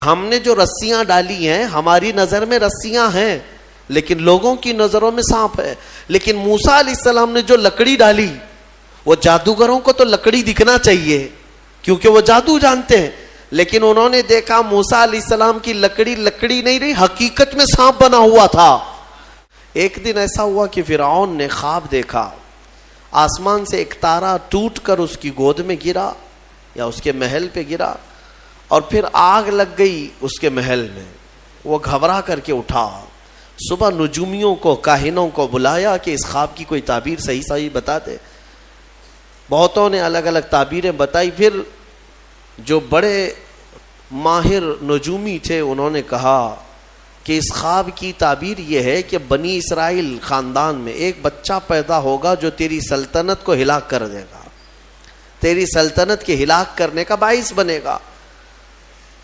ہم نے جو رسیاں ڈالی ہیں ہماری نظر میں رسیاں ہیں لیکن لوگوں کی نظروں میں سانپ ہے. لیکن موسیٰ علیہ السلام نے جو لکڑی ڈالی, وہ جادوگروں کو تو لکڑی دکھنا چاہیے کیونکہ وہ جادو جانتے ہیں, لیکن انہوں نے دیکھا موسیٰ علیہ السلام کی لکڑی لکڑی نہیں رہی, حقیقت میں سانپ بنا ہوا تھا. ایک دن ایسا ہوا کہ فرعون نے خواب دیکھا, آسمان سے ایک تارا ٹوٹ کر اس کی گود میں گرا یا اس کے محل پہ گرا اور پھر آگ لگ گئی اس کے محل میں. وہ گھبرا کر کے اٹھا, صبح نجومیوں کو کاہنوں کو بلایا کہ اس خواب کی کوئی تعبیر صحیح بتا دے. بہتوں نے الگ الگ تعبیریں بتائی. پھر جو بڑے ماہر نجومی تھے انہوں نے کہا کہ اس خواب کی تعبیر یہ ہے کہ بنی اسرائیل خاندان میں ایک بچہ پیدا ہوگا جو تیری سلطنت کو ہلاک کر دے گا, تیری سلطنت کے ہلاک کرنے کا باعث بنے گا.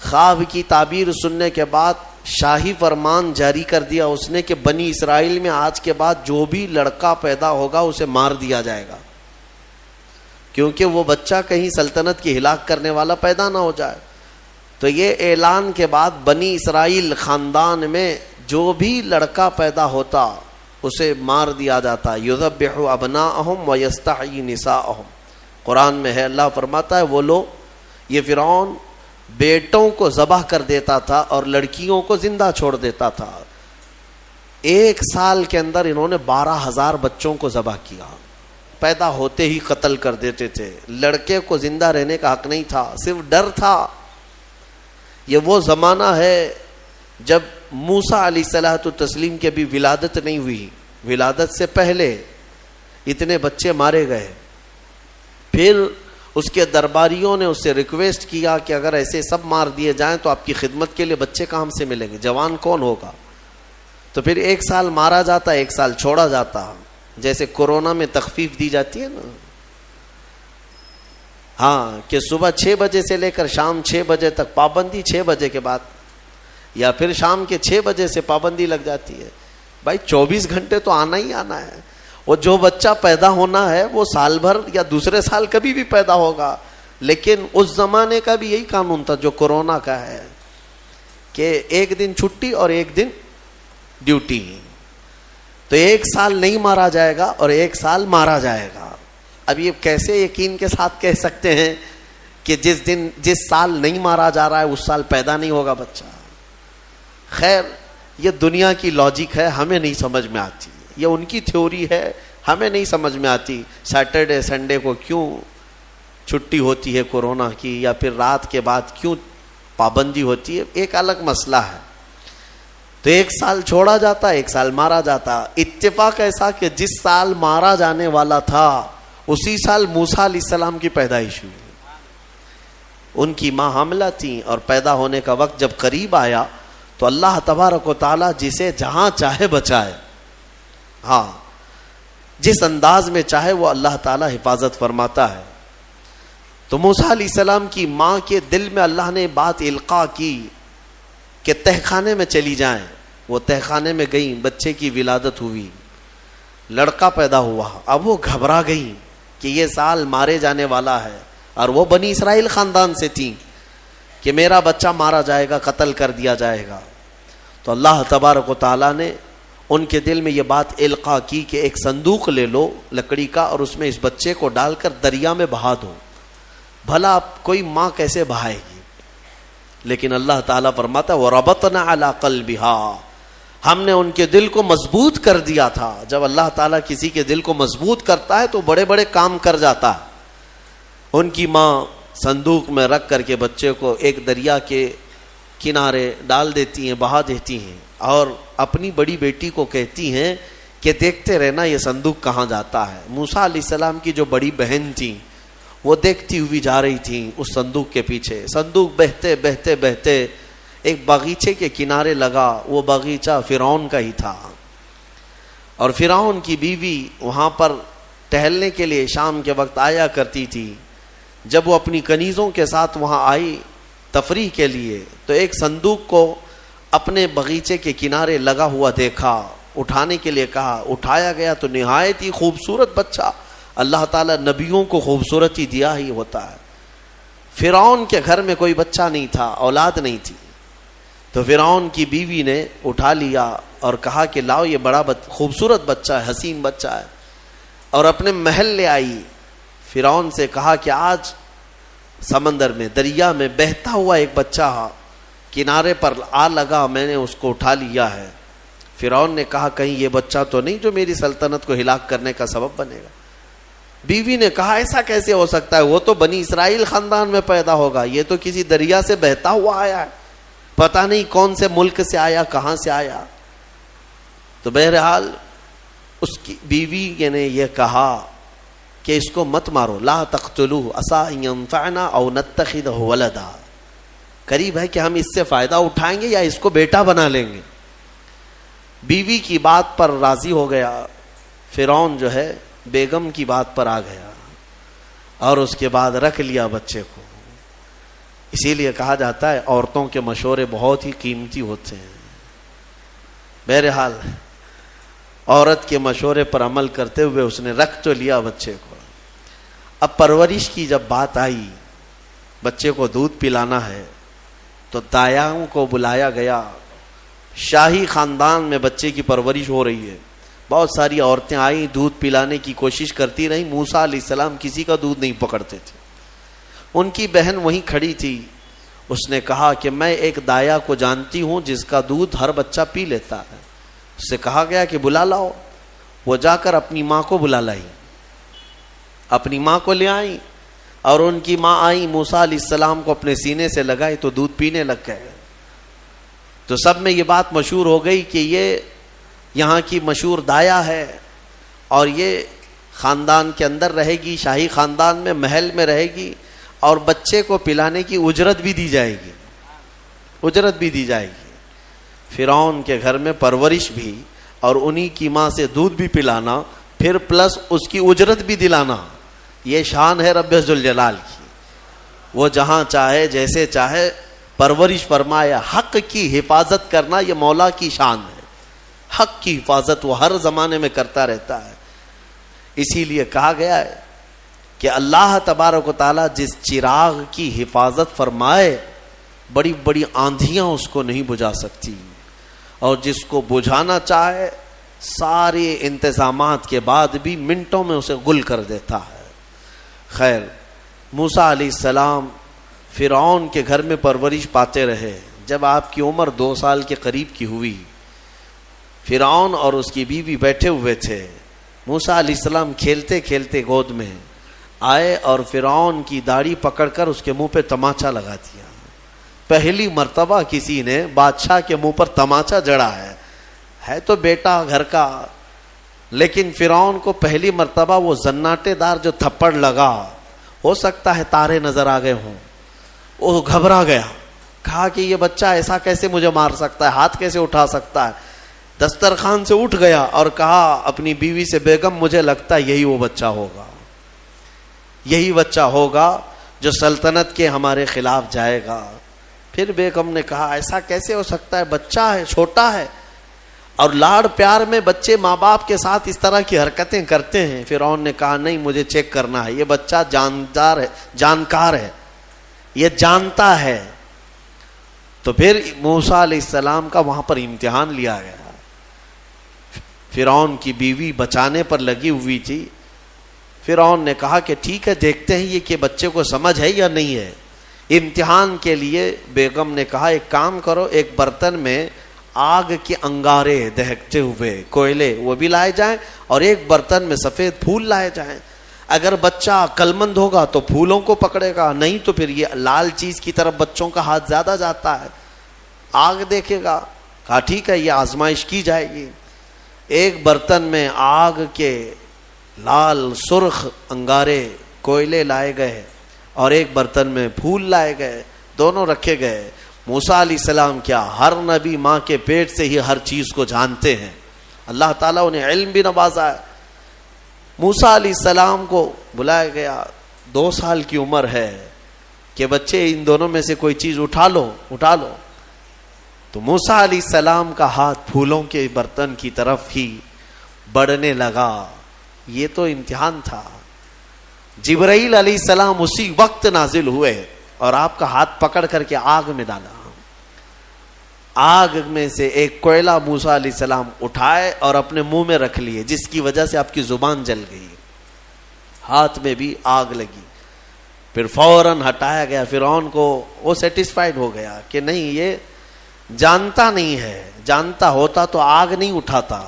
خواب کی تعبیر سننے کے بعد شاہی فرمان جاری کر دیا اس نے کہ بنی اسرائیل میں آج کے بعد جو بھی لڑکا پیدا ہوگا اسے مار دیا جائے گا, کیونکہ وہ بچہ کہیں سلطنت کی ہلاک کرنے والا پیدا نہ ہو جائے. تو یہ اعلان کے بعد بنی اسرائیل خاندان میں جو بھی لڑکا پیدا ہوتا اسے مار دیا جاتا. یذبح ابناءہم ویستحیی نساءہم, قرآن میں ہے, اللہ فرماتا ہے وہ لوگ, یہ فرعون بیٹوں کو ذبح کر دیتا تھا اور لڑکیوں کو زندہ چھوڑ دیتا تھا. 1 سال کے اندر انہوں نے 12,000 بچوں کو ذبح کیا, پیدا ہوتے ہی قتل کر دیتے تھے. لڑکے کو زندہ رہنے کا حق نہیں تھا, صرف ڈر تھا. یہ وہ زمانہ ہے جب موسیٰ علیہ الصلوۃ والتسلیم کے بھی ولادت نہیں ہوئی, ولادت سے پہلے اتنے بچے مارے گئے. پھر اس کے درباریوں نے اس سے ریکویسٹ کیا کہ اگر ایسے سب مار دیے جائیں تو آپ کی خدمت کے لیے بچے کہاں سے ملیں گے, جوان کون ہوگا. تو پھر 1 سال مارا جاتا, 1 سال چھوڑا جاتا, جیسے کورونا میں تخفیف دی جاتی ہے نا, ہاں, کہ صبح 6 بجے سے لے کر شام 6 بجے تک پابندی, 6 بجے کے بعد یا پھر شام کے 6 بجے سے پابندی لگ جاتی ہے. بھائی 24 گھنٹے تو آنا ہی آنا ہے. وہ جو بچہ پیدا ہونا ہے وہ سال بھر یا دوسرے سال کبھی بھی پیدا ہوگا, لیکن اس زمانے کا بھی یہی قانون تھا جو کورونا کا ہے کہ 1 دن چھٹی اور 1 دن ڈیوٹی. تو 1 سال نہیں مارا جائے گا اور 1 سال مارا جائے گا. اب یہ کیسے یقین کے ساتھ کہہ سکتے ہیں کہ جس سال نہیں مارا جا رہا ہے اس سال پیدا نہیں ہوگا بچہ. خیر, یہ دنیا کی لاجک ہے, ہمیں نہیں سمجھ میں آتی. یہ ان کی تھیوری ہے, ہمیں نہیں سمجھ میں آتی. سیٹرڈے سنڈے کو کیوں چھٹی ہوتی ہے کورونا کی, یا پھر رات کے بعد کیوں پابندی ہوتی ہے, ایک الگ مسئلہ ہے. تو 1 سال چھوڑا جاتا, 1 سال مارا جاتا. اتفاق ایسا کہ جس سال مارا جانے والا تھا اسی سال موسیٰ علیہ السلام کی پیدائش ہوئی. ان کی ماں حاملہ تھیں اور پیدا ہونے کا وقت جب قریب آیا تو اللہ تبارک و تعالیٰ جسے جہاں چاہے بچائے, ہاں, جس انداز میں چاہے وہ اللہ تعالیٰ حفاظت فرماتا ہے. تو موسیٰ علیہ السلام کی ماں کے دل میں اللہ نے بات القاء کی کہ تہخانے میں چلی جائیں. وہ تہخانے میں گئیں, بچے کی ولادت ہوئی, لڑکا پیدا ہوا. اب وہ گھبرا گئیں کہ یہ سال مارے جانے والا ہے, اور وہ بنی اسرائیل خاندان سے تھیں کہ میرا بچہ مارا جائے گا, قتل کر دیا جائے گا. تو اللہ تبارک و تعالیٰ نے ان کے دل میں یہ بات القاء کی کہ ایک صندوق لے لو لکڑی کا اور اس میں اس بچے کو ڈال کر دریا میں بہا دو. بھلا کوئی ماں کیسے بہائے گی, لیکن اللہ تعالیٰ فرماتا ہے وَرَبَطْنَا عَلَىٰ قَلْبِهَا, ہم نے ان کے دل کو مضبوط کر دیا تھا. جب اللہ تعالیٰ کسی کے دل کو مضبوط کرتا ہے تو بڑے بڑے کام کر جاتا ہے. ان کی ماں صندوق میں رکھ کر کے بچے کو ایک دریا کے کنارے ڈال دیتی ہیں, بہا دیتی ہیں, اور اپنی بڑی بیٹی کو کہتی ہیں کہ دیکھتے رہنا یہ صندوق کہاں جاتا ہے. موسیٰ علیہ السلام کی جو بڑی بہن تھیں وہ دیکھتی ہوئی جا رہی تھیں اس صندوق کے پیچھے. صندوق بہتے بہتے بہتے ایک باغیچے کے کنارے لگا. وہ باغیچہ فرعون کا ہی تھا, اور فرعون کی بیوی وہاں پر ٹہلنے کے لیے شام کے وقت آیا کرتی تھی. جب وہ اپنی کنیزوں کے ساتھ وہاں آئی تفریح کے لیے تو ایک صندوق کو اپنے باغیچے کے کنارے لگا ہوا دیکھا. اٹھانے کے لیے کہا, اٹھایا گیا تو نہایت ہی خوبصورت بچہ. اللہ تعالیٰ نبیوں کو خوبصورتی دیا ہی ہوتا ہے. فرعون کے گھر میں کوئی بچہ نہیں تھا, اولاد نہیں تھی, تو فرعون کی بیوی نے اٹھا لیا اور کہا کہ لاؤ یہ بڑا خوبصورت بچہ ہے، حسین بچہ ہے، اور اپنے محل لے آئی. فرعون سے کہا کہ آج سمندر میں، دریا میں بہتا ہوا ایک بچہ کنارے پر آ لگا، میں نے اس کو اٹھا لیا ہے. فرعون نے کہا کہیں یہ بچہ تو نہیں جو میری سلطنت کو ہلاک کرنے کا سبب بنے گا. بیوی نے کہا ایسا کیسے ہو سکتا ہے، وہ تو بنی اسرائیل خاندان میں پیدا ہوگا، یہ تو کسی دریا سے بہتا ہوا آیا ہے، پتہ نہیں کون سے ملک سے آیا، کہاں سے آیا. تو بہرحال اس کی بیوی نے یہ کہا کہ اس کو مت مارو، لا تقتلوہ عسیٰ ان ینفعنا او نتخذہ ولدا، قریب ہے کہ ہم اس سے فائدہ اٹھائیں گے یا اس کو بیٹا بنا لیں گے. بیوی کی بات پر راضی ہو گیا. فرعون جو ہے بیگم کی بات پر آ گیا اور اس کے بعد رکھ لیا بچے کو. اسی لیے کہا جاتا ہے عورتوں کے مشورے بہت ہی قیمتی ہوتے ہیں. بہرحال عورت کے مشورے پر عمل کرتے ہوئے اس نے رکھ تو لیا بچے کو. اب پرورش کی جب بات آئی، بچے کو دودھ پلانا ہے، تو دایاؤں کو بلایا گیا. شاہی خاندان میں بچے کی پرورش ہو رہی ہے، بہت ساری عورتیں آئیں، دودھ پلانے کی کوشش کرتی رہیں. موسیٰ علیہ السلام کسی کا دودھ نہیں پکڑتے تھے. ان کی بہن وہیں کھڑی تھی. اس نے کہا کہ میں ایک دایا کو جانتی ہوں جس کا دودھ ہر بچہ پی لیتا ہے. اس سے کہا گیا کہ بلا لاؤ. وہ جا کر اپنی ماں کو بلا لائی، اپنی ماں کو لے آئی، اور ان کی ماں آئی، موسیٰ علیہ السلام کو اپنے سینے سے لگائی تو دودھ پینے لگ گئے. تو سب میں یہ بات مشہور ہو گئی کہ یہ یہاں کی مشہور دایا ہے اور یہ خاندان کے اندر رہے گی، شاہی خاندان میں محل میں رہے گی، اور بچے کو پلانے کی اجرت بھی دی جائے گی، اجرت بھی دی جائے گی. فرعون کے گھر میں پرورش بھی اور انہی کی ماں سے دودھ بھی پلانا، پھر پلس اس کی اجرت بھی دلانا. یہ شان ہے رب ذوالجلال کی. وہ جہاں چاہے جیسے چاہے پرورش فرمائے. حق کی حفاظت کرنا یہ مولا کی شان ہے. حق کی حفاظت وہ ہر زمانے میں کرتا رہتا ہے. اسی لیے کہا گیا ہے کہ اللہ تبارک و تعالیٰ جس چراغ کی حفاظت فرمائے، بڑی بڑی آندھیاں اس کو نہیں بجھا سکتی، اور جس کو بجھانا چاہے سارے انتظامات کے بعد بھی منٹوں میں اسے گل کر دیتا ہے. خیر، موسیٰ علیہ السلام فرعون کے گھر میں پرورش پاتے رہے. جب آپ کی عمر 2 سال کے قریب کی ہوئی، فرعون اور اس کی بیوی بیٹھے ہوئے تھے. موسیٰ علیہ السلام کھیلتے کھیلتے گود میں آئے اور فرعون کی داڑھی پکڑ کر اس کے منہ پہ تماچا لگا دیا. پہلی مرتبہ کسی نے بادشاہ کے منہ پر تماچا جڑا ہے تو بیٹا گھر کا، لیکن فرعون کو پہلی مرتبہ وہ زناٹے دار جو تھپڑ لگا، ہو سکتا ہے تارے نظر آ گئے ہوں. وہ گھبرا گیا، کہا کہ یہ بچہ ایسا کیسے مجھے مار سکتا ہے، ہاتھ کیسے اٹھا سکتا ہے. دسترخوان سے اٹھ گیا اور کہا اپنی بیوی سے، بیگم مجھے لگتا ہے یہی وہ بچہ ہوگا، یہی بچہ ہوگا جو سلطنت کے ہمارے خلاف جائے گا. پھر بیگم نے کہا ایسا کیسے ہو سکتا ہے، بچہ ہے، چھوٹا ہے. اور لاڑ پیار میں بچے ماں باپ کے ساتھ اس طرح کی حرکتیں کرتے ہیں. فرعون نے کہا نہیں، مجھے چیک کرنا ہے، یہ بچہ جاندار ہے، جانکار ہے، یہ جانتا ہے. تو پھر موسیٰ علیہ السلام کا وہاں پر امتحان لیا گیا. فرعون کی بیوی بچانے پر لگی ہوئی تھی. فرعون نے کہا کہ ٹھیک ہے، دیکھتے ہیں یہ کہ بچے کو سمجھ ہے یا نہیں ہے. امتحان کے لیے بیگم نے کہا ایک کام کرو، ایک برتن میں آگ کے انگارے دہکتے ہوئے کوئلے وہ بھی لائے جائیں، اور ایک برتن میں سفید پھول لائے جائیں. اگر بچہ عقل مند ہوگا تو پھولوں کو پکڑے گا، نہیں تو پھر یہ لال چیز کی طرف بچوں کا ہاتھ زیادہ جاتا ہے، آگ دیکھے گا. کہا ٹھیک ہے، یہ آزمائش کی جائے گی. ایک برتن میں آگ کے لال سرخ انگارے کوئلے لائے گئے اور ایک برتن میں پھول لائے گئے، دونوں رکھے گئے. موسیٰ علیہ السلام کیا، ہر نبی ماں کے پیٹ سے ہی ہر چیز کو جانتے ہیں، اللہ تعالیٰ انہیں علم بھی نوازا ہے. موسیٰ علیہ السلام کو بلایا گیا. 2 سال کی عمر ہے کہ بچے ان دونوں میں سے کوئی چیز اٹھا لو. تو موسیٰ علیہ السلام کا ہاتھ پھولوں کے برتن کی طرف ہی بڑھنے لگا. یہ تو امتحان تھا. جبرائیل علیہ السلام اسی وقت نازل ہوئے اور آپ کا ہاتھ پکڑ کر کے آگ میں ڈالا. آگ میں سے ایک کوئلہ موسیٰ علیہ السلام اٹھائے اور اپنے منہ میں رکھ لیے، جس کی وجہ سے آپ کی زبان جل گئی، ہاتھ میں بھی آگ لگی. پھر فوراً ہٹایا گیا. فرعون کو وہ سیٹسفائیڈ ہو گیا کہ نہیں، یہ جانتا نہیں ہے، جانتا ہوتا تو آگ نہیں اٹھاتا.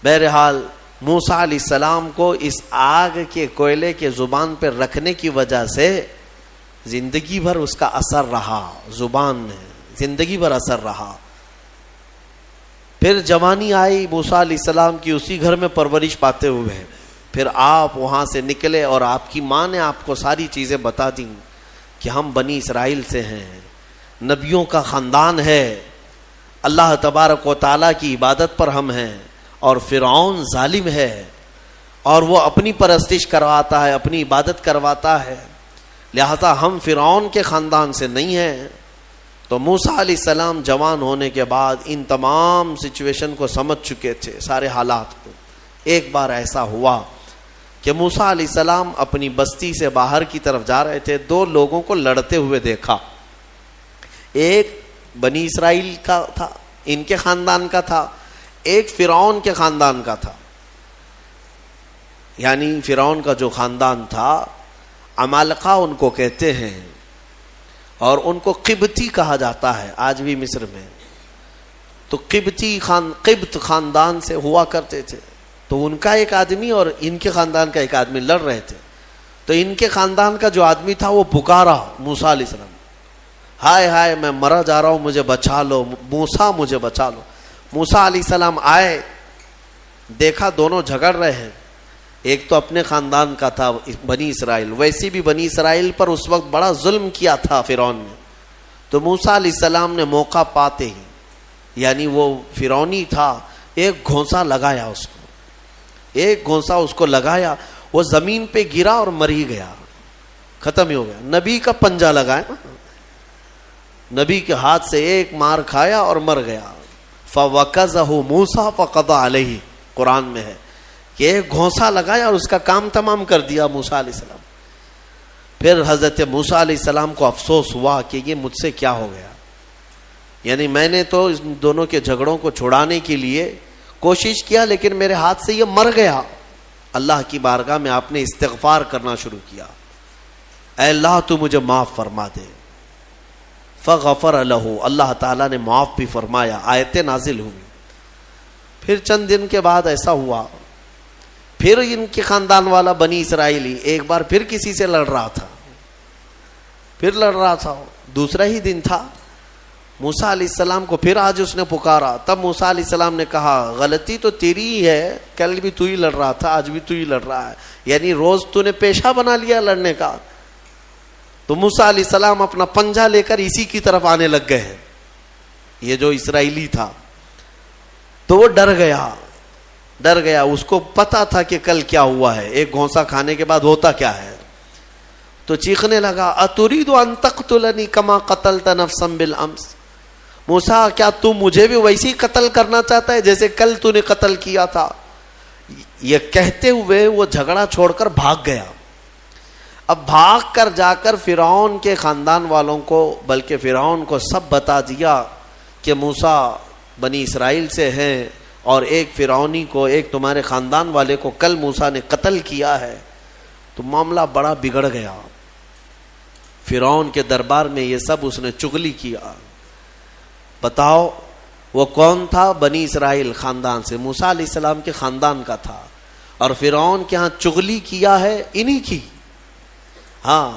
بہرحال موسیٰ علیہ السلام کو اس آگ کے کوئلے کے زبان پہ رکھنے کی وجہ سے زندگی بھر اس کا اثر رہا، زبان میں زندگی بھر اثر رہا. پھر جوانی آئی موسیٰ علیہ السلام کی، اسی گھر میں پرورش پاتے ہوئے. پھر آپ وہاں سے نکلے اور آپ کی ماں نے آپ کو ساری چیزیں بتا دیں کہ ہم بنی اسرائیل سے ہیں، نبیوں کا خاندان ہے، اللہ تبارک و تعالیٰ کی عبادت پر ہم ہیں، اور فرعون ظالم ہے اور وہ اپنی پرستش کرواتا ہے، اپنی عبادت کرواتا ہے، لہذا ہم فرعون کے خاندان سے نہیں ہیں. تو موسیٰ علیہ السلام جوان ہونے کے بعد ان تمام سچویشن کو سمجھ چکے تھے، سارے حالات کو. ایک بار ایسا ہوا کہ موسیٰ علیہ السلام اپنی بستی سے باہر کی طرف جا رہے تھے، دو لوگوں کو لڑتے ہوئے دیکھا. ایک بنی اسرائیل کا تھا، ان کے خاندان کا تھا، ایک فرعون کے خاندان کا تھا. یعنی فرعون کا جو خاندان تھا، عمالقہ ان کو کہتے ہیں، اور ان کو قبطی کہا جاتا ہے آج بھی مصر میں. تو قبط خاندان سے ہوا کرتے تھے. تو ان کا ایک آدمی اور ان کے خاندان کا ایک آدمی لڑ رہے تھے. تو ان کے خاندان کا جو آدمی تھا وہ پکارا موسیٰ علیہ السلام، ہائے ہائے میں مرا جا رہا ہوں، مجھے بچا لو موسیٰ، مجھے بچا لو. موسیٰ علیہ السلام آئے، دیکھا دونوں جھگڑ رہے ہیں. ایک تو اپنے خاندان کا تھا بنی اسرائیل، ویسے بھی بنی اسرائیل پر اس وقت بڑا ظلم کیا تھا فرعون نے. تو موسیٰ علیہ السلام نے موقع پاتے ہی، یعنی وہ فرعونی تھا، ایک گھونسا لگایا اس کو، ایک گھونسا اس کو لگایا، وہ زمین پہ گرا اور مر ہی گیا، ختم ہی ہو گیا. نبی کا پنجہ لگایا نا، نبی کے ہاتھ سے ایک مار کھایا اور مر گیا. فَوَكَزَهُ مُوسَى فَقَضَى عَلَيْهِ، قرآن میں ہے کہ ایک گھونسا لگایا اور اس کا کام تمام کر دیا موسیٰ علیہ السلام. پھر حضرت موسیٰ علیہ السلام کو افسوس ہوا کہ یہ مجھ سے کیا ہو گیا، یعنی میں نے تو ان دونوں کے جھگڑوں کو چھڑانے کے لیے کوشش کیا، لیکن میرے ہاتھ سے یہ مر گیا. اللہ کی بارگاہ میں آپ نے استغفار کرنا شروع کیا، اے اللہ تو مجھے معاف فرما دے. فغفر له، اللہ تعالیٰ نے معاف بھی فرمایا، آیتیں نازل ہوئی. پھر چند دن کے بعد ایسا ہوا، پھر ان کے خاندان والا بنی اسرائیلی ایک بار پھر کسی سے لڑ رہا تھا، دوسرا ہی دن تھا. موسیٰ علیہ السلام کو پھر آج اس نے پکارا. تب موسیٰ علیہ السلام نے کہا غلطی تو تیری ہی ہے، کل بھی تو ہی لڑ رہا تھا، آج بھی تو ہی لڑ رہا ہے، یعنی روز تو نے پیشہ بنا لیا لڑنے کا. تو موسیٰ علیہ السلام اپنا پنجہ لے کر اسی کی طرف آنے لگ گئے ہیں، یہ جو اسرائیلی تھا. تو وہ ڈر گیا، اس کو پتا تھا کہ کل کیا ہوا ہے، ایک گھونسا کھانے کے بعد ہوتا کیا ہے. تو چیخنے لگا، اتريد ان تقتلني كما قتلت نفسا بالامس، موسیٰ کیا تو مجھے بھی ویسے ہی قتل کرنا چاہتا ہے جیسے کل تو نے قتل کیا تھا. یہ کہتے ہوئے وہ جھگڑا چھوڑ کر بھاگ گیا. اب بھاگ کر جا کر فرعون کے خاندان والوں کو، بلکہ فرعون کو سب بتا دیا کہ موسیٰ بنی اسرائیل سے ہیں، اور ایک فرعونی کو، ایک تمہارے خاندان والے کو کل موسیٰ نے قتل کیا ہے. تو معاملہ بڑا بگڑ گیا. فرعون کے دربار میں یہ سب اس نے چغلی کیا. بتاؤ وہ کون تھا؟ بنی اسرائیل خاندان سے، موسیٰ علیہ السلام کے خاندان کا تھا، اور فرعون کے ہاں چغلی کیا ہے انہی کی. ہاں،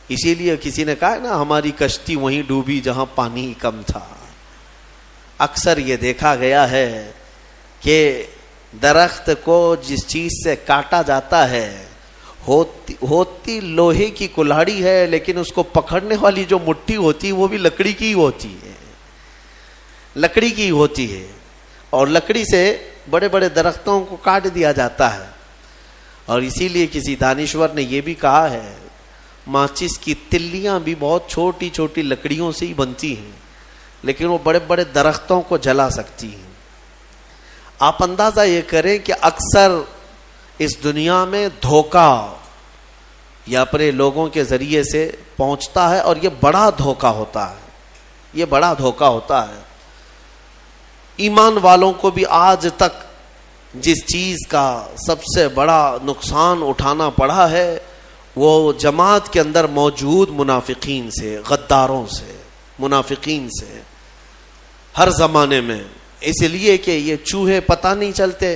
اسی لیے کسی نے کہا نا ہماری کشتی وہیں ڈوبی جہاں پانی کم تھا. اکثر یہ دیکھا گیا ہے کہ درخت کو جس چیز سے کاٹا جاتا ہے ہوتی لوہے کی کلاڑی ہے، لیکن اس کو پکڑنے والی جو مٹھی ہوتی ہے وہ بھی لکڑی کی ہوتی ہے، لکڑی کی ہوتی ہے. اور لکڑی سے بڑے بڑے درختوں کو کاٹ دیا جاتا ہے. اور اسی لیے کسی دانشور نے یہ بھی کہا ہے ماچس کی تلیاں بھی بہت چھوٹی چھوٹی لکڑیوں سے ہی بنتی ہیں، لیکن وہ بڑے بڑے درختوں کو جلا سکتی ہیں. آپ اندازہ یہ کریں کہ اکثر اس دنیا میں دھوکہ یا اپنے لوگوں کے ذریعے سے پہنچتا ہے، اور یہ بڑا دھوکہ ہوتا ہے. یہ بڑا دھوکہ ہوتا ہے. ایمان والوں کو بھی آج تک جس چیز کا سب سے بڑا نقصان اٹھانا پڑا ہے وہ جماعت کے اندر موجود منافقین سے, غداروں سے, منافقین سے, ہر زمانے میں. اس لیے کہ یہ چوہے پتہ نہیں چلتے,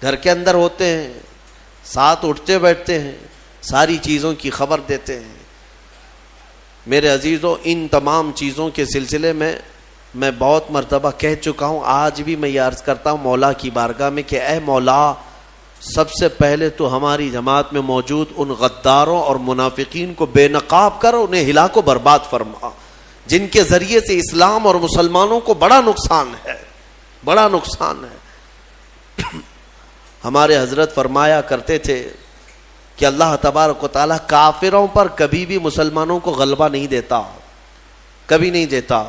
گھر کے اندر ہوتے ہیں, ساتھ اٹھتے بیٹھتے ہیں, ساری چیزوں کی خبر دیتے ہیں. میرے عزیزوں, ان تمام چیزوں کے سلسلے میں بہت مرتبہ کہہ چکا ہوں, آج بھی میں یہ عرض کرتا ہوں مولا کی بارگاہ میں کہ اے مولا, سب سے پہلے تو ہماری جماعت میں موجود ان غداروں اور منافقین کو بے نقاب کر, انہیں ہلاک و برباد فرما, جن کے ذریعے سے اسلام اور مسلمانوں کو بڑا نقصان ہے, بڑا نقصان ہے. ہمارے حضرت فرمایا کرتے تھے کہ اللہ تبارک و تعالیٰ کافروں پر کبھی بھی مسلمانوں کو غلبہ نہیں دیتا, کبھی نہیں دیتا,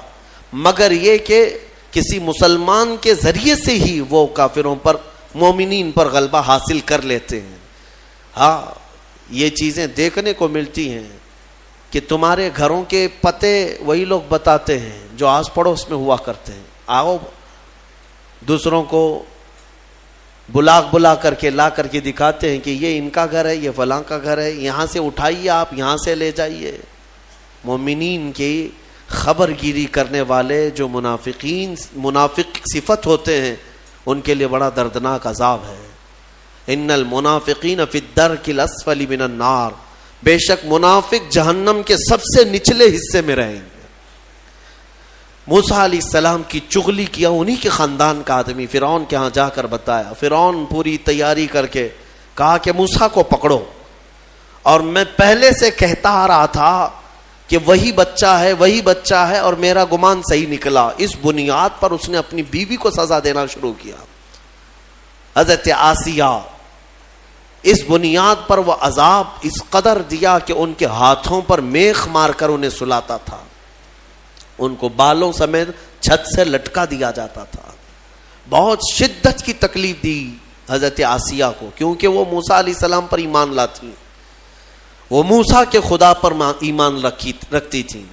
مگر یہ کہ کسی مسلمان کے ذریعے سے ہی وہ کافروں پر, مومنین پر غلبہ حاصل کر لیتے ہیں. ہاں, یہ چیزیں دیکھنے کو ملتی ہیں کہ تمہارے گھروں کے پتے وہی لوگ بتاتے ہیں جو آس پڑوس میں ہوا کرتے ہیں. آؤ دوسروں کو بلا کر کے لا کر کے دکھاتے ہیں کہ یہ ان کا گھر ہے, یہ فلاں کا گھر ہے, یہاں سے اٹھائیے, آپ یہاں سے لے جائیے. مومنین کی خبر گیری کرنے والے جو منافق صفت ہوتے ہیں ان کے لیے بڑا دردناک عذاب ہے. ان المنافقین فی الدرک الاسفل من النار, بے شک منافق جہنم کے سب سے نچلے حصے میں رہیں گے. موسیٰ علیہ السلام کی چغلی کیا انہی کے خاندان کا آدمی فرعون کے ہاں جا کر بتایا. فرعون پوری تیاری کر کے کہا کہ موسیٰ کو پکڑو, اور میں پہلے سے کہتا آ رہا تھا کہ وہی بچہ ہے اور میرا گمان صحیح نکلا. اس بنیاد پر اس نے اپنی بیوی کو سزا دینا شروع کیا, حضرت آسیہ. اس بنیاد پر وہ عذاب اس قدر دیا کہ ان کے ہاتھوں پر میخ مار کر انہیں سلاتا تھا, ان کو بالوں سمیت چھت سے لٹکا دیا جاتا تھا. بہت شدت کی تکلیف دی حضرت آسیہ کو, کیونکہ وہ موسیٰ علیہ السلام پر ایمان لاتی, وہ موسیٰ کے خدا پر ایمان رکھتی تھی.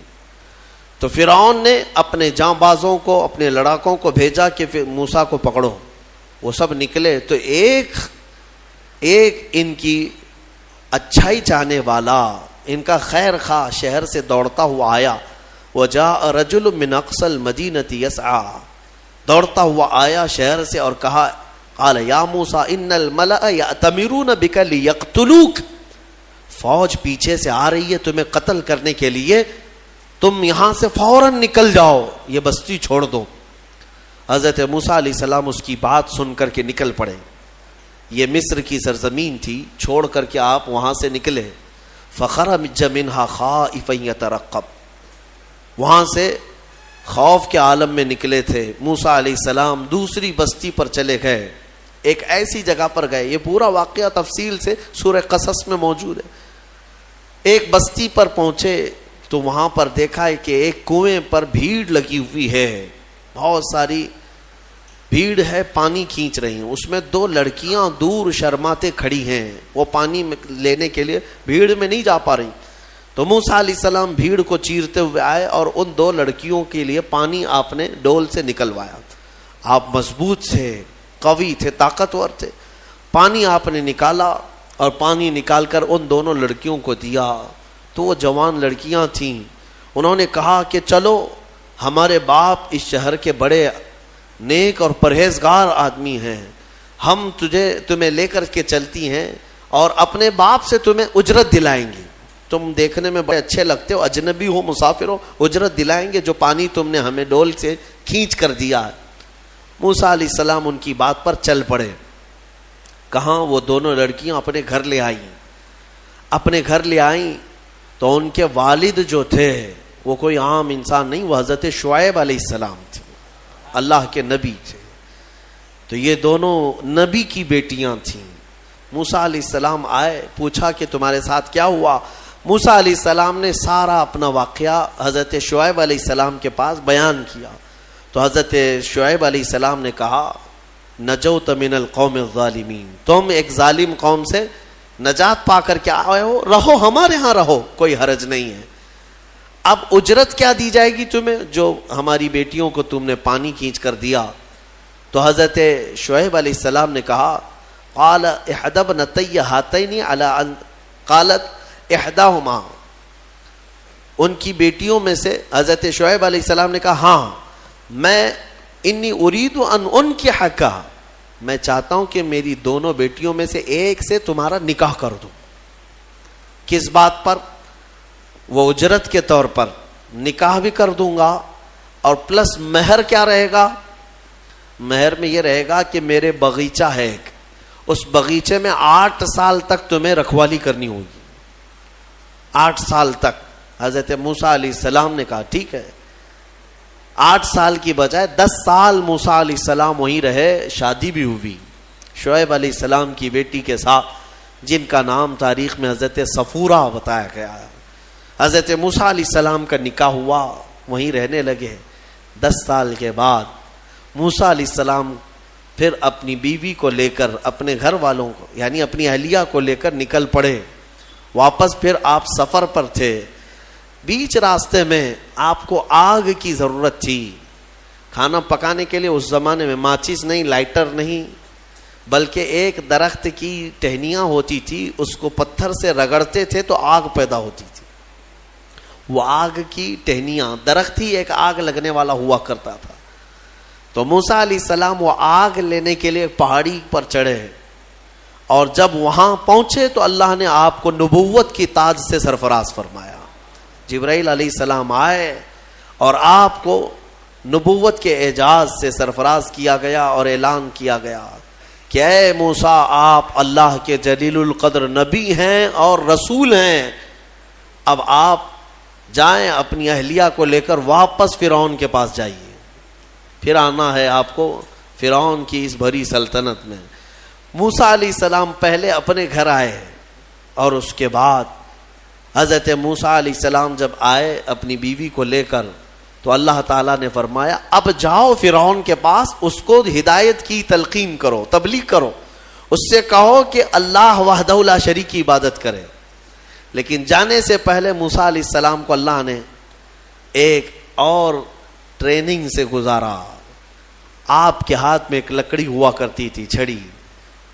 تو فرعون نے اپنے جاں بازوں کو, اپنے لڑاکوں کو بھیجا کہ موسیٰ کو پکڑو. وہ سب نکلے تو ایک ان کی اچھائی چاہنے والا, ان کا خیر خواہ شہر سے دوڑتا ہوا آیا. وجاء رجل من اقصى المدینة يسعى, دوڑتا ہوا آیا شہر سے اور کہا, قال یا موسیٰ ان الملأ یأتمرون بک لیقتلوک, فوج پیچھے سے آ رہی ہے تمہیں قتل کرنے کے لیے, تم یہاں سے فوراً نکل جاؤ, یہ بستی چھوڑ دو. حضرت موسیٰ علیہ السلام اس کی بات سن کر کے نکل پڑے. یہ مصر کی سرزمین تھی, چھوڑ کر کے آپ وہاں سے نکلے. فخرج منها خائفا يترقب, وہاں سے خوف کے عالم میں نکلے تھے. موسیٰ علیہ السلام دوسری بستی پر چلے گئے, ایک ایسی جگہ پر گئے, یہ پورا واقعہ تفصیل سے سورہ قصص میں موجود ہے. ایک بستی پر پہنچے تو وہاں پر دیکھا ہے کہ ایک کنویں پر بھیڑ لگی ہوئی ہے, بہت ساری بھیڑ ہے, پانی کھینچ رہی ہیں. اس میں 2 لڑکیاں دور شرماتے کھڑی ہیں, وہ پانی لینے کے لیے بھیڑ میں نہیں جا پا رہی. تو موسیٰ علیہ السلام بھیڑ کو چیرتے ہوئے آئے اور ان 2 لڑکیوں کے لیے پانی آپ نے ڈول سے نکلوایا. آپ مضبوط تھے, قوی تھے, طاقتور تھے. پانی آپ نے نکالا اور پانی نکال کر ان دونوں لڑکیوں کو دیا. تو وہ جوان لڑکیاں تھیں, انہوں نے کہا کہ چلو, ہمارے باپ اس شہر کے بڑے نیک اور پرہیزگار آدمی ہیں, ہم تمہیں لے کر کے چلتی ہیں اور اپنے باپ سے تمہیں اجرت دلائیں گے. تم دیکھنے میں بڑے اچھے لگتے ہو, اجنبی ہو, مسافر ہو, اجرت دلائیں گے جو پانی تم نے ہمیں ڈول سے کھینچ کر دیا ہے. موسیٰ علیہ السلام ان کی بات پر چل پڑے. کہاں وہ دونوں لڑکیاں اپنے گھر لے آئیں. اپنے گھر لے آئیں تو ان کے والد جو تھے وہ کوئی عام انسان نہیں, وہ حضرت شعیب علیہ السلام تھے, اللہ کے نبی تھے. تو یہ دونوں نبی کی بیٹیاں تھیں. موسیٰ علیہ السلام آئے, پوچھا کہ تمہارے ساتھ کیا ہوا. موسیٰ علیہ السلام نے سارا اپنا واقعہ حضرت شعیب علیہ السلام کے پاس بیان کیا. تو حضرت شعیب علیہ السلام نے کہا, نجوت من القوم الظالمین, تم ایک ظالم قوم سے نجات پا کر کے آئے ہو, رہو ہمارے ہاں رہو, کوئی حرج نہیں ہے. اب اجرت کیا دی جائے گی تمہیں جو ہماری بیٹیوں کو تم نے پانی کھینچ کر دیا؟ تو حضرت شعیب علیہ السلام نے کہا قال احدى ابنتي هاتين على ان قالت احداهما، ان کی بیٹیوں میں سے حضرت شعیب علیہ السلام نے کہا ہاں میں انی اريد ان انکحک، میں چاہتا ہوں کہ میری دونوں بیٹیوں میں سے ایک سے تمہارا نکاح کر دوں۔ کس بات پر؟ وہ اجرت کے طور پر نکاح بھی کر دوں گا، اور پلس مہر کیا رہے گا؟ مہر میں یہ رہے گا کہ میرے باغیچہ ہے ایک، اس باغیچے میں 8 سال تک تمہیں رکھوالی کرنی ہوگی، 8 سال تک۔ حضرت موسیٰ علیہ السلام نے کہا ٹھیک ہے۔ 8 سال کی بجائے 10 سال موسیٰ علیہ السلام وہیں رہے، شادی بھی ہوئی شعیب علیہ السلام کی بیٹی کے ساتھ، جن کا نام تاریخ میں حضرت صفورہ بتایا گیا ہے۔ حضرت موسیٰ علیہ السلام کا نکاح ہوا، وہیں رہنے لگے۔ 10 سال کے بعد موسیٰ علیہ السلام پھر اپنی بیوی کو لے کر، اپنے گھر والوں کو یعنی اپنی اہلیہ کو لے کر نکل پڑے واپس۔ پھر آپ سفر پر تھے، بیچ راستے میں آپ کو آگ کی ضرورت تھی، کھانا پکانے کے لیے۔ اس زمانے میں ماچس نہیں، لائٹر نہیں، بلکہ ایک درخت کی ٹہنیاں ہوتی تھی، اس کو پتھر سے رگڑتے تھے تو آگ پیدا ہوتی تھی۔ وہ آگ کی ٹہنیاں، درخت ہی ایک آگ لگنے والا ہوا کرتا تھا۔ تو موسیٰ علیہ السلام وہ آگ لینے کے لیے پہاڑی پر چڑھے، اور جب وہاں پہنچے تو اللہ نے آپ کو نبوت کی تاج سے سرفراز فرمایا۔ جبرائیل علیہ السلام آئے اور آپ کو نبوت کے اعجاز سے سرفراز کیا گیا اور اعلان کیا گیا کہ اے موسیٰ، آپ اللہ کے جلیل القدر نبی ہیں اور رسول ہیں، اب آپ جائیں اپنی اہلیہ کو لے کر واپس فرعون کے پاس جائیے، پھر آنا ہے آپ کو فرعون کی اس بھری سلطنت میں۔ موسیٰ علیہ السلام پہلے اپنے گھر آئے، اور اس کے بعد حضرت موسیٰ علیہ السلام جب آئے اپنی بیوی کو لے کر، تو اللہ تعالیٰ نے فرمایا اب جاؤ فرعون کے پاس، اس کو ہدایت کی تلقین کرو، تبلیغ کرو، اس سے کہو کہ اللہ وحدہ لا شریک کی عبادت کرے۔ لیکن جانے سے پہلے موسیٰ علیہ السلام کو اللہ نے ایک اور ٹریننگ سے گزارا۔ آپ کے ہاتھ میں ایک لکڑی ہوا کرتی تھی، چھڑی،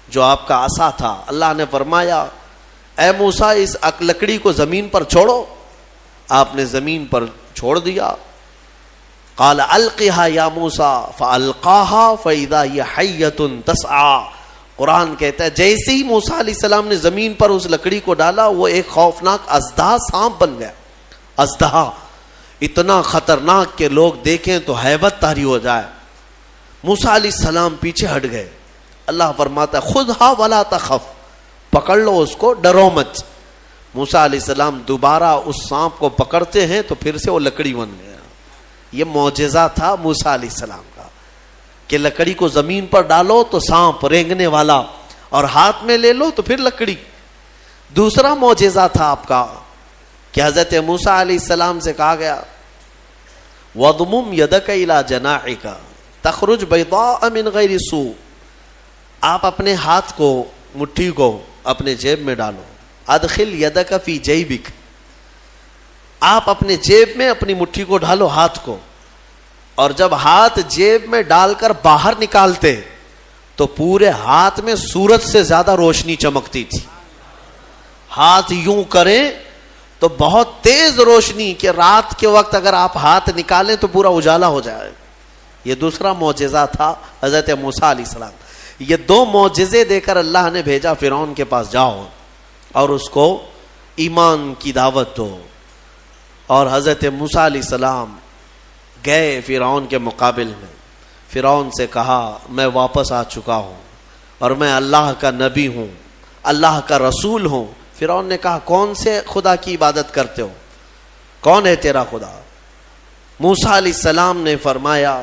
جو آپ کا عصا تھا۔ اللہ نے فرمایا اے موسیٰ اس لکڑی کو زمین پر چھوڑو۔ آپ نے زمین پر چھوڑ دیا۔ قال القها یا موسیٰ فالقاها فاذا هي حیۃ تسعى۔ قرآن کہتا ہے جیسے ہی موسیٰ علیہ السلام نے زمین پر اس لکڑی کو ڈالا، وہ ایک خوفناک اژدہا سانپ بن گیا۔ اژدہا اتنا خطرناک کہ لوگ دیکھیں تو ہیبت طاری ہو جائے۔ موسیٰ علیہ السلام پیچھے ہٹ گئے۔ اللہ فرماتا ہے خذھا ولا تخف، پکڑ لو اس کو، ڈرو مت۔ موسیٰ علیہ السلام دوبارہ اس سانپ کو پکڑتے ہیں تو پھر سے وہ لکڑی بن گیا۔ یہ معجزہ تھا موسیٰ علیہ السلام کا کہ لکڑی کو زمین پر ڈالو تو سانپ رینگنے والا، اور ہاتھ میں لے لو تو پھر لکڑی۔ دوسرا معجزہ تھا آپ کا کہ حضرت موسیٰ علیہ السلام سے کہا گیا وَضْمُمْ يَدَكَ إِلَى جَنَاحِكَ تَخْرُجْ بَيْضَاءَ مِنْ غَيْرِ سُوءٍ۔ آپ اپنے ہاتھ کو، مٹھی کو اپنے جیب میں ڈالو۔ ادخل یدک فی جیبک، آپ اپنے جیب میں اپنی مٹھی کو ڈالو، ہاتھ کو، اور جب ہاتھ جیب میں ڈال کر باہر نکالتے تو پورے ہاتھ میں سورج سے زیادہ روشنی چمکتی تھی۔ ہاتھ یوں کریں تو بہت تیز روشنی کہ رات کے وقت اگر آپ ہاتھ نکالیں تو پورا اجالا ہو جائے۔ یہ دوسرا معجزہ تھا حضرت موسیٰ علیہ السلام۔ یہ 2 معجزے دے کر اللہ نے بھیجا فرعون کے پاس، جاؤ اور اس کو ایمان کی دعوت دو۔ اور حضرت موسیٰ علیہ السلام گئے فرعون کے مقابل میں، فرعون سے کہا میں واپس آ چکا ہوں اور میں اللہ کا نبی ہوں، اللہ کا رسول ہوں۔ فرعون نے کہا کون سے خدا کی عبادت کرتے ہو، کون ہے تیرا خدا؟ موسیٰ علیہ السلام نے فرمایا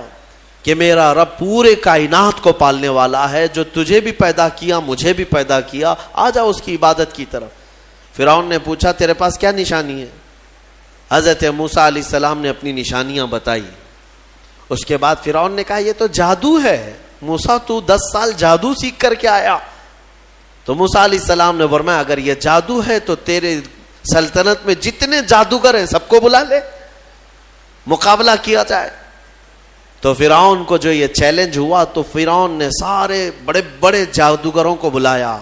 کہ میرا رب پورے کائنات کو پالنے والا ہے، جو تجھے بھی پیدا کیا مجھے بھی پیدا کیا، آ جا اس کی عبادت کی طرف۔ فرعون نے پوچھا تیرے پاس کیا نشانی ہے؟ حضرت موسیٰ علیہ السلام نے اپنی نشانیاں بتائی۔ اس کے بعد فرعون نے کہا یہ تو جادو ہے، موسیٰ تو 10 سال جادو سیکھ کر کے آیا۔ تو موسیٰ علیہ السلام نے فرمایا اگر یہ جادو ہے تو تیرے سلطنت میں جتنے جادوگر ہیں سب کو بلا لے، مقابلہ کیا جائے. تو فرعون کو جو یہ چیلنج ہوا تو فرعون نے سارے بڑے بڑے جادوگروں کو بلایا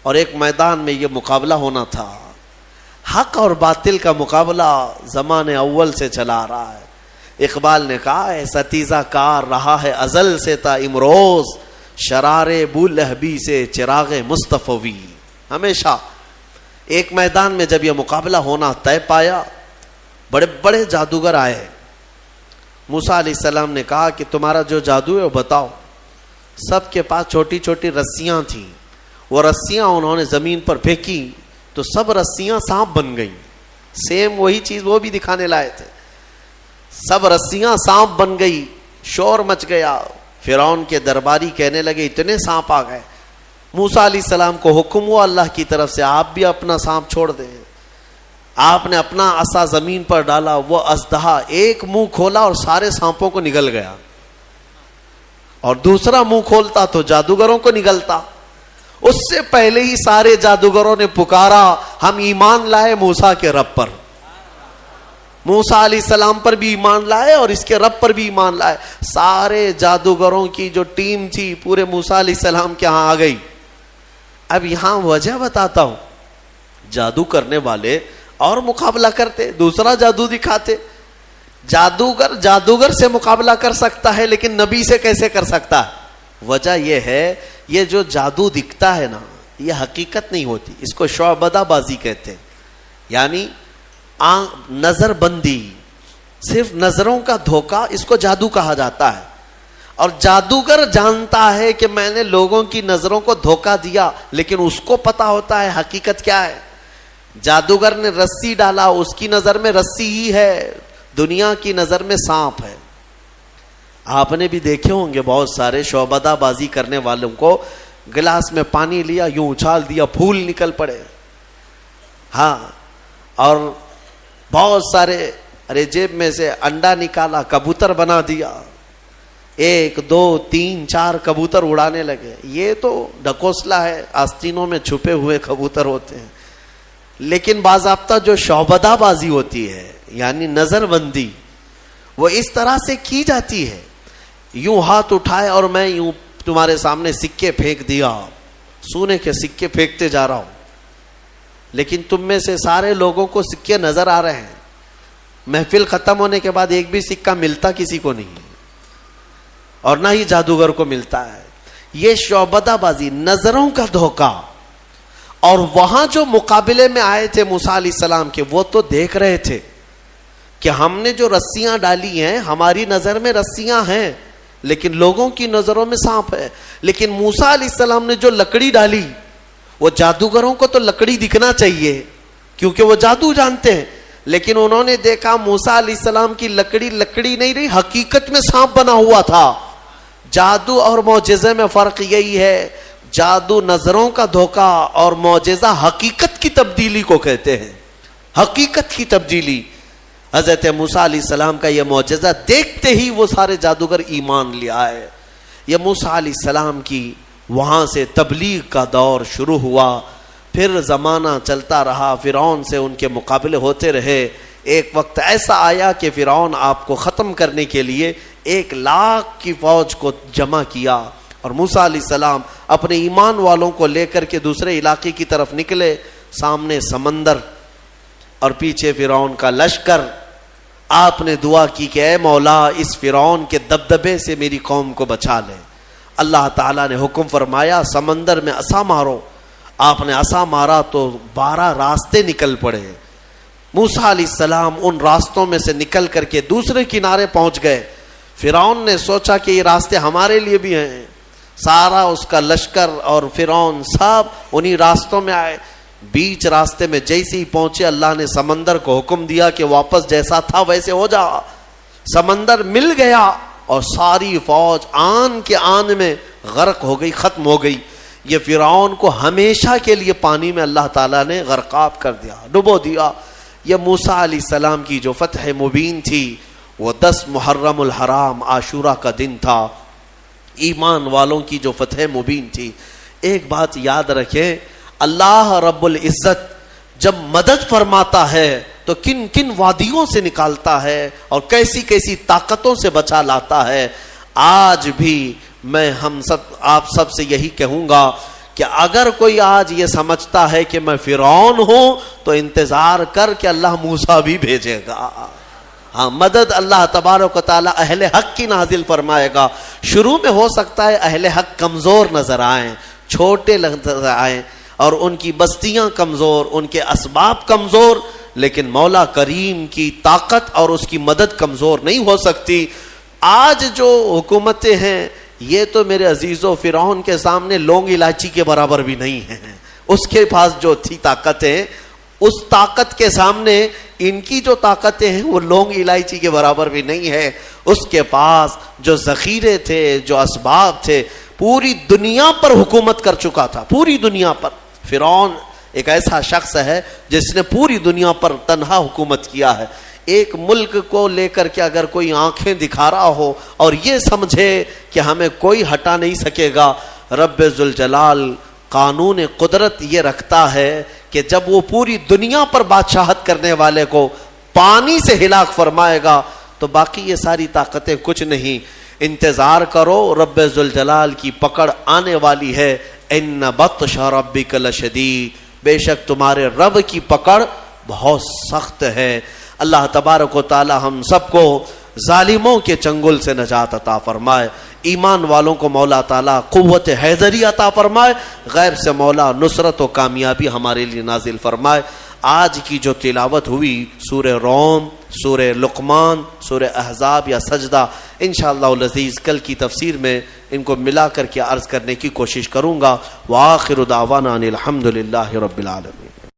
اور ایک میدان میں یہ مقابلہ ہونا تھا. حق اور باطل کا مقابلہ زمانے اول سے چلا رہا ہے. اقبال نے کہا ہے ستیزہ کار رہا ہے ازل سے تا امروز، شرار بولہبی سے چراغ مصطفی. ہمیشہ ایک میدان میں جب یہ مقابلہ ہونا طے پایا، بڑے بڑے جادوگر آئے. موسیٰ علیہ السلام نے کہا کہ تمہارا جو جادو ہے وہ بتاؤ. سب کے پاس چھوٹی چھوٹی رسیاں تھیں. وہ رسیاں انہوں نے زمین پر پھینکی تو سب رسیاں سانپ بن گئیں. سیم وہی چیز وہ بھی دکھانے لائے تھے. سب رسیاں سانپ بن گئی. شور مچ گیا. فرعون کے درباری کہنے لگے اتنے سانپ آ گئے. موسیٰ علیہ السلام کو حکم ہوا اللہ کی طرف سے آپ بھی اپنا سانپ چھوڑ دیں. آپ نے اپنا عصا زمین پر ڈالا. وہ اژدہا ایک منہ کھولا اور سارے سانپوں کو نگل گیا، اور دوسرا منہ کھولتا تو جادوگروں کو نگلتا. اس سے پہلے ہی سارے جادوگروں نے پکارا ہم ایمان لائے موسیٰ کے رب پر. موسیٰ علیہ السلام پر بھی ایمان لائے اور اس کے رب پر بھی ایمان لائے. سارے جادوگروں کی جو ٹیم تھی پورے موسیٰ علیہ السلام کے ہاں آ گئی. اب یہاں وجہ بتاتا ہوں. جادو کرنے والے اور مقابلہ کرتے، دوسرا جادو دکھاتے. جادوگر سے مقابلہ کر سکتا ہے لیکن نبی سے کیسے کر سکتا ہے؟ وجہ یہ ہے یہ جو جادو دکھتا ہے نا یہ حقیقت نہیں ہوتی. اس کو شعبدہ بازی کہتے ہیں، یعنی نظر بندی، صرف نظروں کا دھوکہ، اس کو جادو کہا جاتا ہے. اور جادوگر جانتا ہے کہ میں نے لوگوں کی نظروں کو دھوکہ دیا، لیکن اس کو پتا ہوتا ہے حقیقت کیا ہے. جادوگر نے رسی ڈالا، اس کی نظر میں رسی ہی ہے، دنیا کی نظر میں سانپ ہے. آپ نے بھی دیکھے ہوں گے بہت سارے شعبدہ بازی کرنے والوں کو، گلاس میں پانی لیا یوں اچھال دیا پھول نکل پڑے. ہاں، اور بہت سارے ارے جیب میں سے انڈا نکالا کبوتر بنا دیا. 1 2 3 4 کبوتر اڑانے لگے. یہ تو ڈھکوسلا ہے، آستینوں میں چھپے ہوئے کبوتر ہوتے ہیں. لیکن باضابطہ جو شعبدہ بازی ہوتی ہے یعنی نظر بندی، وہ اس طرح سے کی جاتی ہے. یوں ہاتھ اٹھائے اور میں یوں تمہارے سامنے سکے پھینک دیا، سونے کے سکے پھینکتے جا رہا ہوں، لیکن تم میں سے سارے لوگوں کو سکے نظر آ رہے ہیں. محفل ختم ہونے کے بعد ایک بھی سکہ ملتا کسی کو نہیں، اور نہ ہی جادوگر کو ملتا ہے. یہ شعبدہ بازی، نظروں کا دھوکہ. اور وہاں جو مقابلے میں آئے تھے موسیٰ علیہ السلام کے، وہ تو دیکھ رہے تھے کہ ہم نے جو رسیاں ڈالی ہیں ہماری نظر میں رسیاں ہیں لیکن لوگوں کی نظروں میں سانپ ہے. لیکن موسیٰ علیہ السلام نے جو لکڑی ڈالی، وہ جادوگروں کو تو لکڑی دکھنا چاہیے کیونکہ وہ جادو جانتے ہیں، لیکن انہوں نے دیکھا موسیٰ علیہ السلام کی لکڑی لکڑی نہیں رہی، حقیقت میں سانپ بنا ہوا تھا. جادو اور معجزے میں فرق یہی ہے، جادو نظروں کا دھوکہ اور معجزہ حقیقت کی تبدیلی کو کہتے ہیں. حقیقت کی تبدیلی. حضرت موسیٰ علیہ السلام کا یہ معجزہ دیکھتے ہی وہ سارے جادوگر ایمان لے آئے. یہ موسیٰ علیہ السلام کی وہاں سے تبلیغ کا دور شروع ہوا. پھر زمانہ چلتا رہا، فرعون سے ان کے مقابلے ہوتے رہے. ایک وقت ایسا آیا کہ فرعون آپ کو ختم کرنے کے لیے 1,00,000 کی فوج کو جمع کیا، اور موسیٰ علیہ السلام اپنے ایمان والوں کو لے کر کے دوسرے علاقے کی طرف نکلے. سامنے سمندر اور پیچھے فرعون کا لشکر. آپ نے دعا کی کہ اے مولا اس فرعون کے دبدبے سے میری قوم کو بچا لے. اللہ تعالیٰ نے حکم فرمایا سمندر میں عصا مارو. آپ نے عصا مارا تو 12 راستے نکل پڑے. موسیٰ علیہ السلام ان راستوں میں سے نکل کر کے دوسرے کنارے پہنچ گئے. فرعون نے سوچا کہ یہ راستے ہمارے لیے بھی ہیں. سارا اس کا لشکر اور فرعون سب انہی راستوں میں آئے. بیچ راستے میں جیسے ہی پہنچے اللہ نے سمندر کو حکم دیا کہ واپس جیسا تھا ویسے ہو جا. سمندر مل گیا اور ساری فوج آن کے آن میں غرق ہو گئی، ختم ہو گئی. یہ فرعون کو ہمیشہ کے لیے پانی میں اللہ تعالیٰ نے غرقاب کر دیا، ڈبو دیا. یہ موسیٰ علیہ السلام کی جو فتح مبین تھی وہ 10 محرم الحرام عاشورہ کا دن تھا. ایمان والوں کی جو فتح مبین تھی. ایک بات یاد رکھیں، اللہ رب العزت جب مدد فرماتا ہے تو کن کن وادیوں سے نکالتا ہے اور کیسی کیسی طاقتوں سے بچا لاتا ہے. آج بھی میں آپ سب سے یہی کہوں گا کہ اگر کوئی آج یہ سمجھتا ہے کہ میں فرعون ہوں تو انتظار کر کہ اللہ موسیٰ بھی بھیجے گا. ہاں مدد اللہ تبارک و تعالی اہل حق کی نازل فرمائے گا. شروع میں ہو سکتا ہے اہل حق کمزور نظر آئیں, چھوٹے نظر آئیں, اور ان کی بستیاں کمزور, ان کے اسباب کمزور, لیکن مولا کریم کی طاقت اور اس کی مدد کمزور نہیں ہو سکتی. آج جو حکومتیں ہیں یہ تو میرے عزیزو فرعون کے سامنے لونگ الائچی کے برابر بھی نہیں ہیں. اس کے پاس جو تھی طاقتیں, اس طاقت کے سامنے ان کی جو طاقتیں ہیں وہ لونگ الائچی کے برابر بھی نہیں ہے. اس کے پاس جو ذخیرے تھے, جو اسباب تھے, پوری دنیا پر حکومت کر چکا تھا, پوری دنیا پر. فرعون ایک ایسا شخص ہے جس نے پوری دنیا پر تنہا حکومت کیا ہے. ایک ملک کو لے کر کے اگر کوئی آنکھیں دکھا رہا ہو اور یہ سمجھے کہ ہمیں کوئی ہٹا نہیں سکے گا, رب ذوالجلال قانون قدرت یہ رکھتا ہے کہ جب وہ پوری دنیا پر بادشاہت کرنے والے کو پانی سے ہلاک فرمائے گا تو باقی یہ ساری طاقتیں کچھ نہیں. انتظار کرو, رب ذوالجلال کی پکڑ آنے والی ہے. ان بطش ربک لشدید, بے شک تمہارے رب کی پکڑ بہت سخت ہے. اللہ تبارک و تعالی ہم سب کو ظالموں کے چنگل سے نجات عطا فرمائے. ایمان والوں کو مولا تعالیٰ قوت حیدری عطا فرمائے. غیب سے مولا نصرت و کامیابی ہمارے لیے نازل فرمائے. آج کی جو تلاوت ہوئی سورہ روم, سورہ لقمان, سورہ احزاب یا سجدہ, انشاءاللہ العزیز کل کی تفسیر میں ان کو ملا کر کے عرض کرنے کی کوشش کروں گا. وآخر دعوانا ان الحمدللہ رب العالمین.